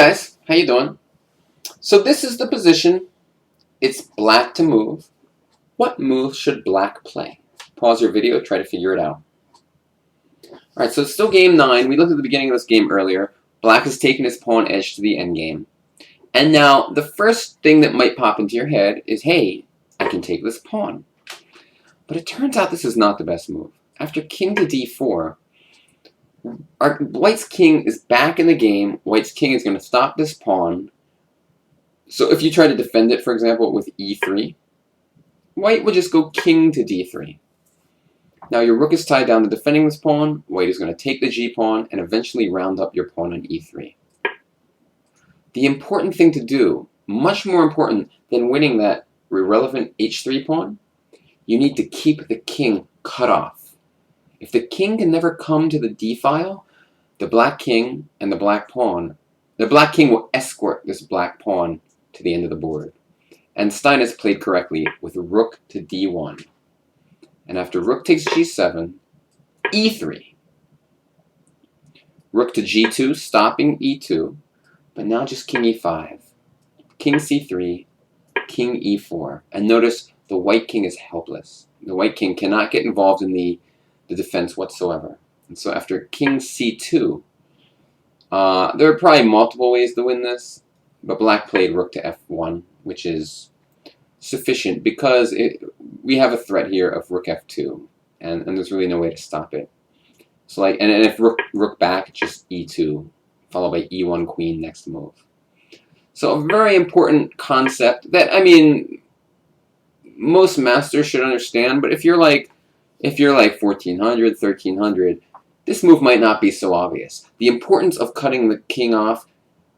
guys, how you doing? So this is the position. It's black to move. What move should black play? Pause your video, try to figure it out. Alright, so it's still game 9. We looked at the beginning of this game earlier. Black has taken his pawn edge to the endgame. And now, the first thing that might pop into your head is, hey, I can take this pawn. But it turns out this is not the best move. After king to d4, White's king is back in the game. White's king is going to stop this pawn. So if you try to defend it, for example, with e3, White would just go king to d3. Now your rook is tied down to defending this pawn. White is going to take the g-pawn and eventually round up your pawn on e3. The important thing to do, much more important than winning that irrelevant h3 pawn, you need to keep the king cut off. If the king can never come to the d-file, the black king and the black pawn, the black king will escort this black pawn to the end of the board. And Steinitz played correctly with rook to d1. And after rook takes g7, e3. Rook to g2, stopping e2, but now just king e5. King c3, king e4. And notice the white king is helpless. The white king cannot get involved in the defense whatsoever. And so after king c2, there are probably multiple ways to win this, but black played rook to f1, which is sufficient because we have a threat here of rook f2, and there's really no way to stop it. So and if rook back, just e2, followed by e1 queen next move. So a very important concept that, I mean, most masters should understand, but if you're like 1400, 1300, this move might not be so obvious. The importance of cutting the king off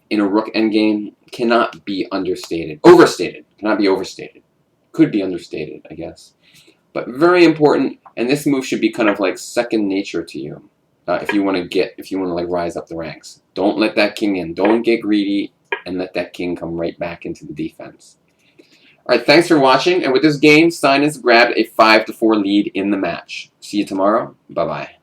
in a rook endgame cannot be understated. Overstated. Cannot be overstated. Could be understated, I guess. But very important, and this move should be kind of like second nature to you. If you want to like rise up the ranks. Don't let that king in. Don't get greedy and let that king come right back into the defense. Alright, thanks for watching, and with this game, Steinitz grabbed a 5-4 lead in the match. See you tomorrow. Bye-bye.